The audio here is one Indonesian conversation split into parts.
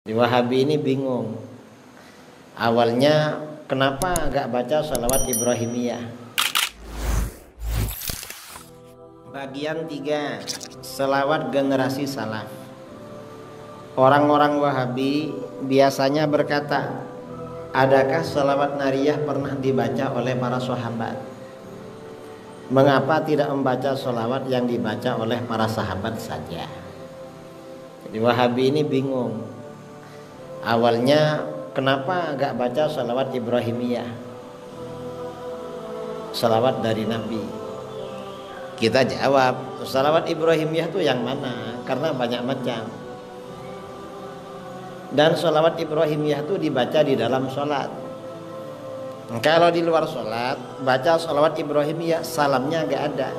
Di Wahabi ini bingung. Awalnya kenapa gak baca sholawat Ibrahimiyah? Bagian 3, sholawat generasi salaf. Orang-orang Wahabi biasanya berkata, adakah sholawat nariyah pernah dibaca oleh para sahabat? Mengapa tidak membaca sholawat yang dibaca oleh para sahabat saja? Jadi Wahabi ini bingung. Awalnya kenapa gak baca sholawat Ibrahimiyah, sholawat dari Nabi? Kita jawab, sholawat Ibrahimiyah itu yang mana? Karena banyak macam. Dan sholawat Ibrahimiyah itu dibaca di dalam sholat. Kalau di luar sholat, baca sholawat Ibrahimiyah, salamnya gak ada.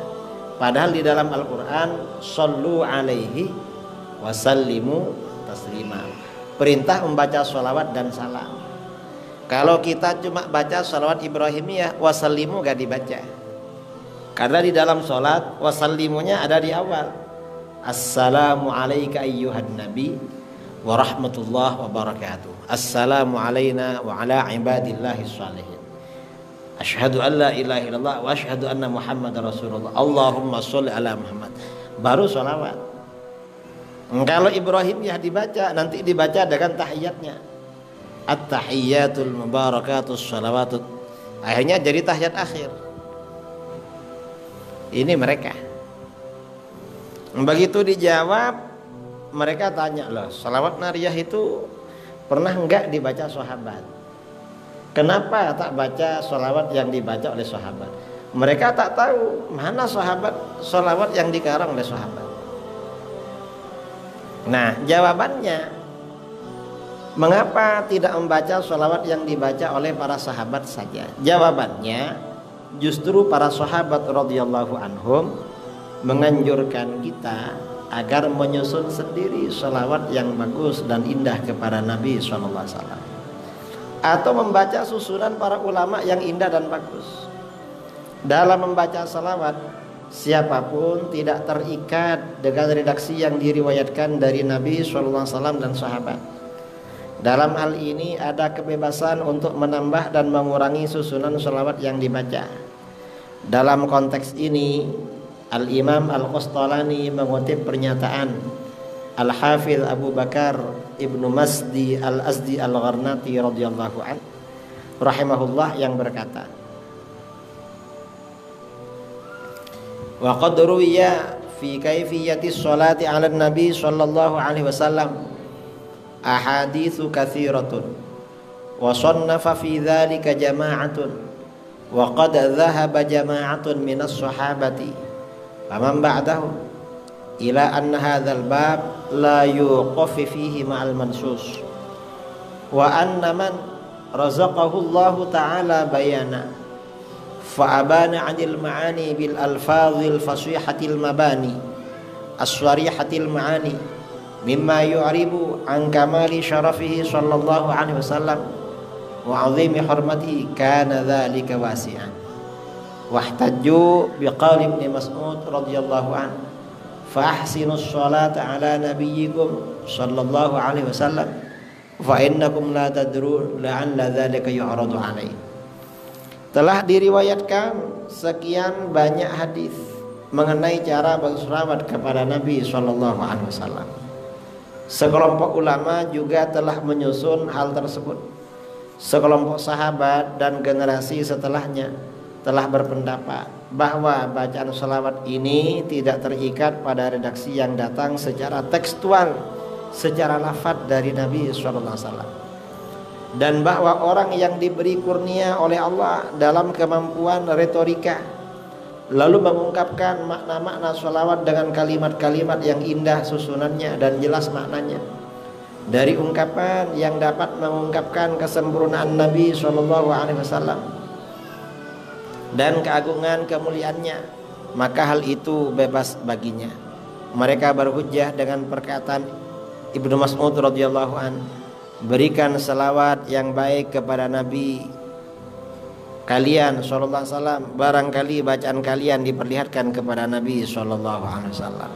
Padahal di dalam Al-Quran, shollu alaihi wasallimu taslima, perintah membaca sholawat dan salam. Kalau kita cuma baca sholawat Ibrahimiyah, wasallimu gak dibaca. Karena di dalam sholat, wasallimunya ada di awal. Assalamu alayka ayyuhan nabi wa rahmatullah wa barakatuh. Assalamu alayna wa ala ibadillahi shalihin. Ashhadu an la ilaha illallah wa ashhadu anna Muhammad Rasulullah. Allahumma sholli ala Muhammad. Baru sholawat. Kalau Ibrahimiyah dibaca, nanti dibaca dengan tahiyatnya. At-tahiyyatul mubarakatus sholawatut. Akhirnya jadi tahiyat akhir. Ini mereka. Begitu dijawab, mereka tanya, loh, sholawat nariyah itu pernah enggak dibaca sahabat? Kenapa tak baca sholawat yang dibaca oleh sahabat? Mereka tak tahu mana sahabat sholawat yang dikarang oleh sahabat. Nah, jawabannya, mengapa tidak membaca sholawat yang dibaca oleh para sahabat saja? Jawabannya, justru para sahabat radhiyallahu anhum menganjurkan kita agar menyusun sendiri sholawat yang bagus dan indah kepada Nabi SAW, atau membaca susunan para ulama yang indah dan bagus. Dalam membaca sholawat, siapapun tidak terikat dengan redaksi yang diriwayatkan dari Nabi SAW dan sahabat. Dalam hal ini ada kebebasan untuk menambah dan mengurangi susunan sholawat yang dibaca. Dalam konteks ini, Al-Imam Al-Qastalani mengutip pernyataan Al-Hafidh Abu Bakar Ibnu Masdi Al-Azdi Al-Gharnati radhiyallahu anhu rahimahullah yang berkata, wa qad ruwiya fi kayfiyati sholati 'ala nabi sallallahu alaihi wasallam ahaditsu katsiratun wa sannafa fi dzalika jama'atun wa qad dhahaba jama'atun minas sahabati faman ba'dahu ila anna hadzal bab la yuqaf fihi ma'al mansus wa anna man razaqahu Allah ta'ala bayana fa'abana 'anil ma'ani bil alfazil fasihatil mabani as-sarihatil ma'ani mimma yu'ribu an kamali syarafihi sallallahu alaihi wasallam wa 'azimi hurmatihi kana dzalika wasi'an wahtajju biqauli Ibnu Mas'ud radhiyallahu anhu fa ahsinus sholata ala nabiyyikum sallallahu alaihi wasallam fa innakum la tadrun la'alla dzalika yu'radu alaihi. Telah diriwayatkan sekian banyak hadis mengenai cara berselawat kepada Nabi SAW. Sekelompok ulama juga telah menyusun hal tersebut. Sekelompok sahabat dan generasi setelahnya telah berpendapat bahwa bacaan selawat ini tidak terikat pada redaksi yang datang secara tekstual, secara lafadz dari Nabi SAW. Dan bahwa orang yang diberi kurnia oleh Allah dalam kemampuan retorika, lalu mengungkapkan makna-makna sholawat dengan kalimat-kalimat yang indah susunannya dan jelas maknanya, dari ungkapan yang dapat mengungkapkan kesempurnaan Nabi SAW dan keagungan kemuliaannya, maka hal itu bebas baginya. Mereka berhujjah dengan perkataan Ibnu Mas'ud radhiyallahu anhu, berikan selawat yang baik kepada Nabi kalian sallallahu alaihi wasallam, barangkali bacaan kalian diperlihatkan kepada Nabi sallallahu alaihi wasallam.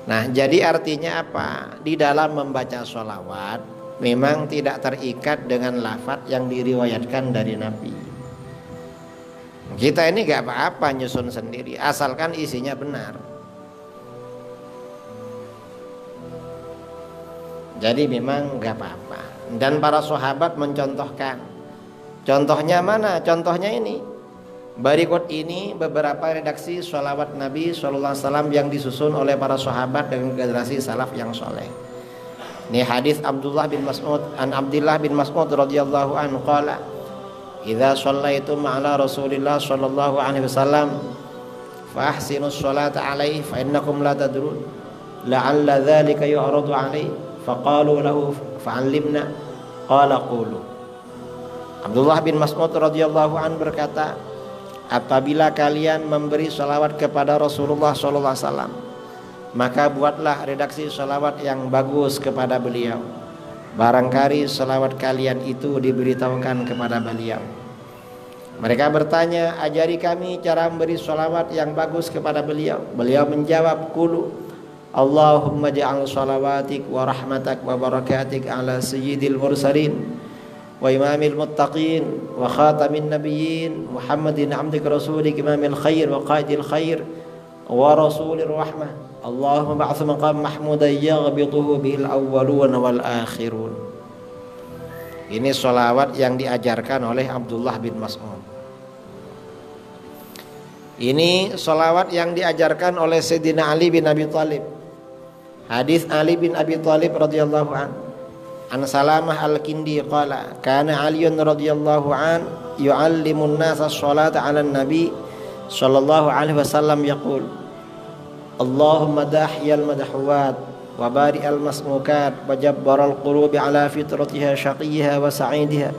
Nah, jadi artinya apa? Di dalam membaca sholawat memang tidak terikat dengan lafadz yang diriwayatkan dari Nabi. Kita ini gak apa-apa nyusun sendiri, asalkan isinya benar. Jadi memang gak apa-apa. Dan para sahabat mencontohkan. Contohnya mana? Contohnya ini. Berikut ini beberapa redaksi sholawat Nabi SAW yang disusun oleh para sahabat dengan generasi salaf yang soleh. Ini hadis Abdullah bin Mas'ud an Abdullah bin Mas'ud radhiyallahu anhu qala idza shallaitum ala Rasulillah sallallahu alaihi wasallam fa ahsinus sholata alaihi fa innakum la tadrun la'alla dzalika yu'radu alaihi faqalu lahu fa'allimna qala qulu. Abdullah bin Mas'ud radhiyallahu anhu berkata, apabila kalian memberi sholawat kepada Rasulullah SAW, maka buatlah redaksi sholawat yang bagus kepada beliau. Barangkali sholawat kalian itu diberitahukan kepada beliau. Mereka bertanya, ajari kami cara memberi sholawat yang bagus kepada beliau. Beliau menjawab, qulu Allahumma ja'al sholawatik wa rahmatak wa barakatik ala sayyidil mursalin wa imamil muttaqin wa khatamin nabiyyin Muhammadin abdik rasulik imamil khair wa qaidil khair wa rasulir rahmah Allahumma ba'ath maqam mahmudan yaghbituhu bihil awwalun wal akhirun. Ini sholawat yang diajarkan oleh Abdullah bin Mas'ud. Ini sholawat yang diajarkan oleh Sayyidina Ali bin Abi Thalib. Hadis Ali bin Abi Thalib radhiyallahu anhu an Salamah al-Kindi qala kana Aliun radhiyallahu an yu'allimun nasa sholata 'ala nabi sallallahu alaihi wasallam yaqul Allahumma dahiyal madhuwat wa bari'al masmukat wa jabbaral qulubi 'ala fitratiha shaqiyha wa sa'idiha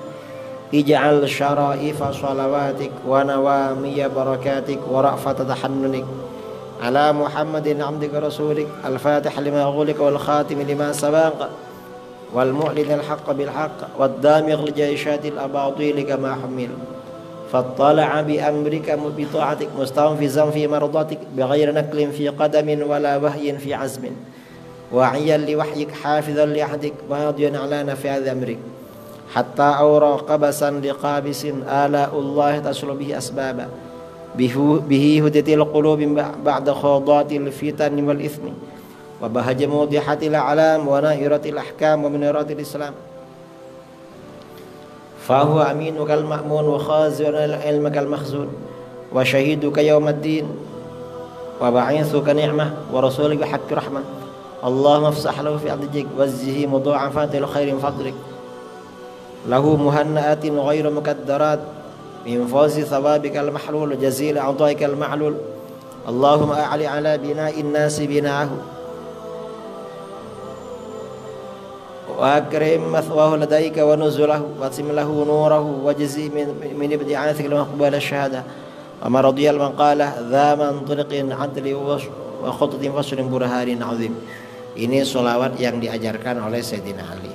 ij'al syara'ifa shalawatik wa nawamiya barakatik wa ra'fata tahannunik ala Muhammadin 'abdika rasulik al-fatih lima ghuliqa wal khatim lima sabaqa والمعلن الحق بالحق والدامغ لجيشات الأباطيل كما حمل فاطلع بأمرك بطاعتك مستنفذا في مرضاتك بغير نكل في قدم ولا وهي في عزم واعيا لوحيك حافظا لعهدك ماضيا على نفاذ أمرك حتى أورى قبسا لقابس آلاء الله تصل به أسبابا به هدت القلوب بعد خوضات الفتن والإثم وبهج موضحة الأعلام ونائرة الأحكام ومنيرات الإسلام فهو أمينك المأمون وخازن علمك المخزون وشهيدك يوم الدين وبعيثك نعمة ورسولك بحق رحمة اللهم افسح له في عدجك وزه مضاعفات الخير من فضلك له مهنئات غير مكدرات من فوز ثوابك المحلول جزيل عطائك المعلول اللهم أعلي على بناء الناس بناءه وأكرم مثواه لديك ونزله واتم له نوره وجزي من ابتعاثك المقبول الشهادة وما رضي المقالة ذا منطلق عدل وخطط فصل برهان عظيم. Ini sholawat yang diajarkan oleh Sayyidina Ali.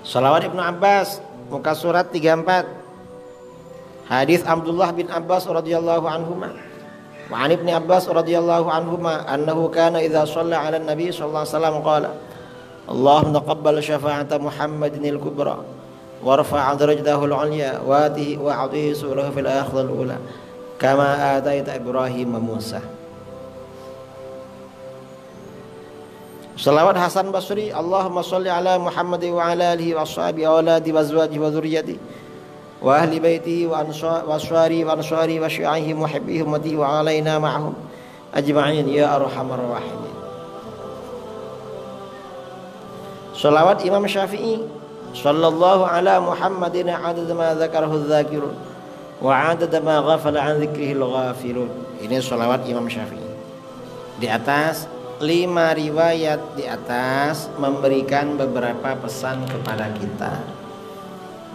Sholawat Ibnu Abbas muka surat 34. Hadis Abdullah bin Abbas radhiyallahu anhuma wa an Ibnu Abbas radhiyallahu anhuma annahu kana idza shalla 'ala an-nabi sallallahu alaihi wasallam qala Allahumma taqabbal syafa'ata Muhammadin al-kubra warfa' darajatahu al-'ulya wa atihi wa a'tihi sulahu fil akhirati al-ula kama ataita Ibrahim wa Musa. Salawat Hasan Basri Allahumma shalli 'ala Muhammad wa 'ala alihi wa ashabihi wa auladihi wa azwajihi wa dhurriyyatihi wa ahli baitihi wa ansari wa syi'aihi muhibbihi ummatihi wa alaina ma'ahum ajma'in ya arhamar rahimin. Salawat Imam Syafi'i sallallahu ala Muhammadin 'adada ma dzakarahu dzakirun wa 'adada ma ghafala 'an dzikrihi al-ghafilun. Ini salawat Imam Syafi'i. Di atas 5 riwayat di atas memberikan beberapa pesan kepada kita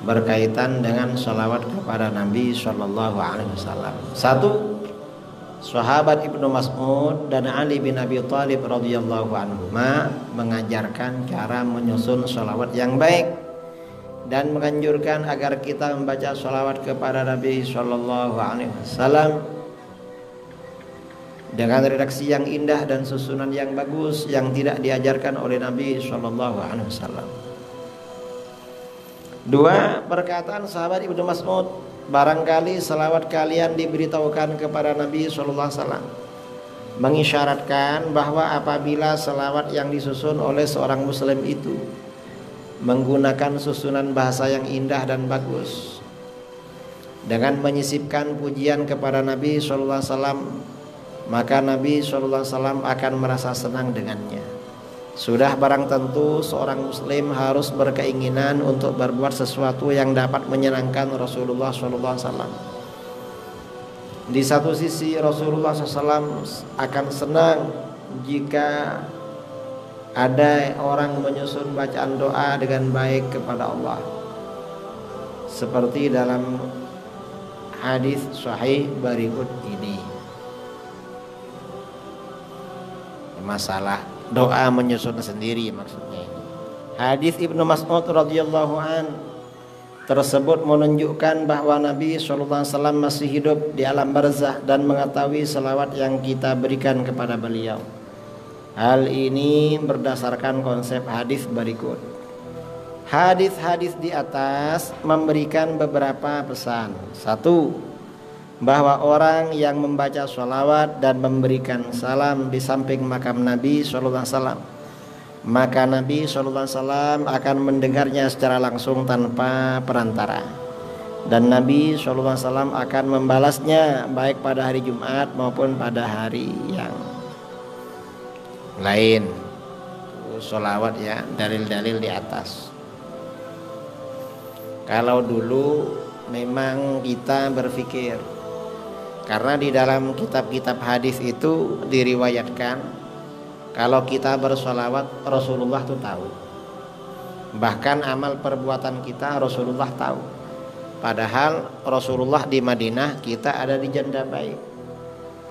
berkaitan dengan sholawat kepada Nabi Sallallahu Alaihi Wasallam. 1. Sahabat Ibnu Mas'ud dan Ali bin Abi Thalib radhiyallahu anhuma mengajarkan cara menyusun sholawat yang baik dan menganjurkan agar kita membaca sholawat kepada Nabi Sallallahu Alaihi Wasallam dengan redaksi yang indah dan susunan yang bagus yang tidak diajarkan oleh Nabi Shallallahu Alaihi Wasallam. Dua, perkataan sahabat Ibnu Mas'ud, barangkali selawat kalian diberitahukan kepada Nabi Shallallahu Alaihi Wasallam, mengisyaratkan bahwa apabila selawat yang disusun oleh seorang muslim itu menggunakan susunan bahasa yang indah dan bagus dengan menyisipkan pujian kepada Nabi Shallallahu Alaihi Wasallam, maka Nabi Shallallahu Alaihi Wasallam akan merasa senang dengannya. Sudah barang tentu seorang muslim harus berkeinginan untuk berbuat sesuatu yang dapat menyenangkan Rasulullah Shallallahu Alaihi Wasallam. Di satu sisi Rasulullah SAW akan senang jika ada orang menyusun bacaan doa dengan baik kepada Allah, seperti dalam hadis sahih berikut ini. Masalah doa menyusun sendiri maksudnya. Hadis Ibnu Mas'ud radhiyallahu an tersebut menunjukkan bahwa Nabi SAW masih hidup di alam barzah dan mengetahui selawat yang kita berikan kepada beliau. Hal ini berdasarkan konsep hadis berikut. Hadis-hadis di atas memberikan beberapa pesan. Satu, bahwa orang yang membaca sholawat dan memberikan salam di samping makam Nabi SAW, maka Nabi SAW akan mendengarnya secara langsung tanpa perantara, dan Nabi SAW akan membalasnya baik pada hari Jumat maupun pada hari yang lain. Sholawat ya, dalil-dalil di atas. Kalau dulu memang kita berpikir, karena di dalam kitab-kitab hadis itu diriwayatkan kalau kita bersolawat Rasulullah tuh tahu. Bahkan amal perbuatan kita Rasulullah tahu. Padahal Rasulullah di Madinah, kita ada di Janda Baik.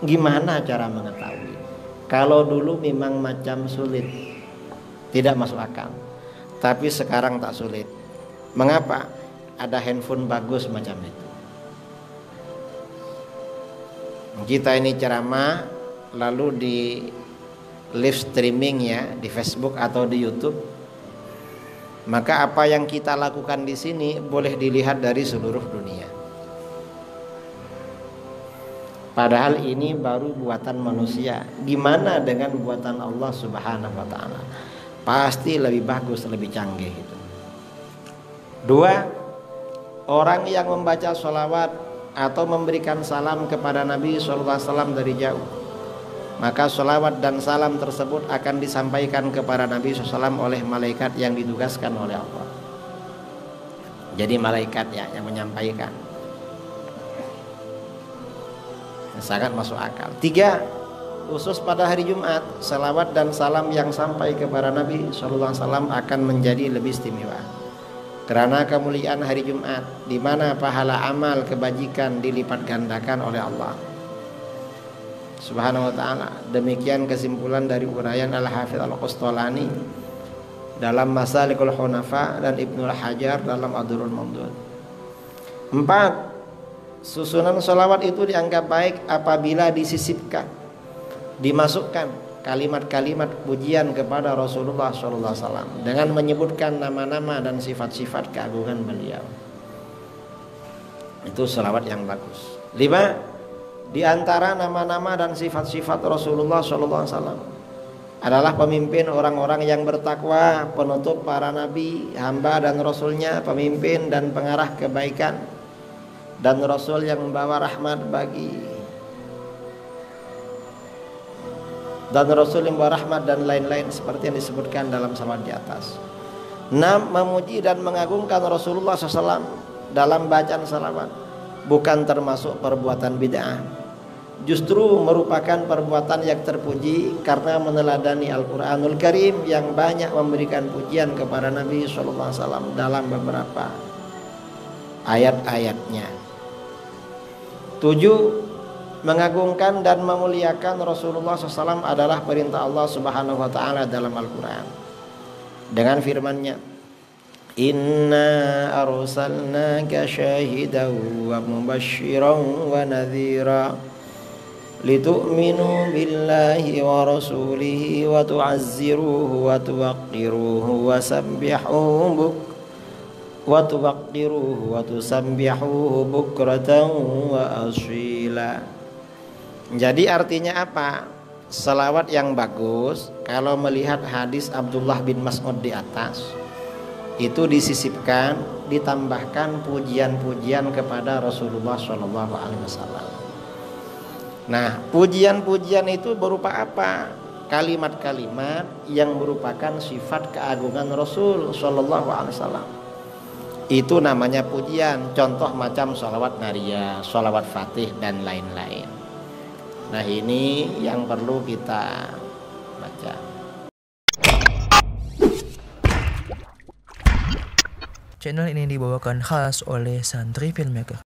Gimana cara mengetahui? Kalau dulu memang macam sulit, tidak masuk akal. Tapi sekarang tak sulit. Mengapa? Ada handphone bagus macam itu. Kita ini ceramah lalu di live streaming ya di Facebook atau di YouTube, maka apa yang kita lakukan di sini boleh dilihat dari seluruh dunia. Padahal ini baru buatan manusia. Gimana dengan buatan Allah Subhanahu wa taala? Pasti lebih bagus, lebih canggih itu. Dua, orang yang membaca sholawat atau memberikan salam kepada Nabi SAW dari jauh, maka sholawat dan salam tersebut akan disampaikan kepada Nabi SAW oleh malaikat yang ditugaskan oleh Allah. Jadi malaikat ya yang menyampaikan. Sangat masuk akal. Tiga, khusus pada hari Jumat, sholawat dan salam yang sampai kepada Nabi SAW akan menjadi lebih istimewa. Karena kemuliaan hari Jumat, di mana pahala amal kebajikan dilipat gandakan oleh Allah Subhanahu wa taala. Demikian kesimpulan dari uraian Al-Hafidz Al-Qustalani dalam Masalikul Hunafa dan Ibnul Hajar dalam Ad-Durrul Mamdud. 4. Susunan sholawat itu dianggap baik apabila disisipkan, dimasukkan kalimat-kalimat pujian kepada Rasulullah SAW dengan menyebutkan nama-nama dan sifat-sifat keagungan beliau. Itu sholawat yang bagus. 5. Di antara nama-nama dan sifat-sifat Rasulullah SAW adalah pemimpin orang-orang yang bertakwa, penutup para nabi, hamba dan rasulnya, pemimpin dan pengarah kebaikan, dan rasul yang membawa rahmat bagi dan Rasul yang berahmat dan lain-lain seperti yang disebutkan dalam salawat di atas. 6. Memuji dan mengagungkan Rasulullah SAW dalam bacaan salawat bukan termasuk perbuatan bid'ah, justru merupakan perbuatan yang terpuji karena meneladani Al-Quranul Karim yang banyak memberikan pujian kepada Nabi SAW dalam beberapa ayat-ayatnya. 7. Mengagungkan dan memuliakan Rasulullah SAW adalah perintah Allah Subhanahu wa taala dalam Al-Qur'an. Dengan firman-Nya, "Inna arsalnaka syahidan wa mubasysyiran wa nadhira litu'minu billahi wa rasulihi wa tu'azziruhu wa tuwaqqiruhu wa tusabbihuhu bukratan wa asila. Jadi artinya apa? Salawat yang bagus, kalau melihat hadis Abdullah bin Mas'ud di atas, itu disisipkan, ditambahkan pujian-pujian kepada Rasulullah SAW. Nah, pujian-pujian itu berupa apa? Kalimat-kalimat yang merupakan sifat keagungan Rasul SAW. Itu namanya pujian. Contoh macam sholawat nariyah, sholawat fatih, dan lain-lain. Nah, ini yang perlu kita baca. Channel ini dibawakan khas oleh Santri Filmmaker.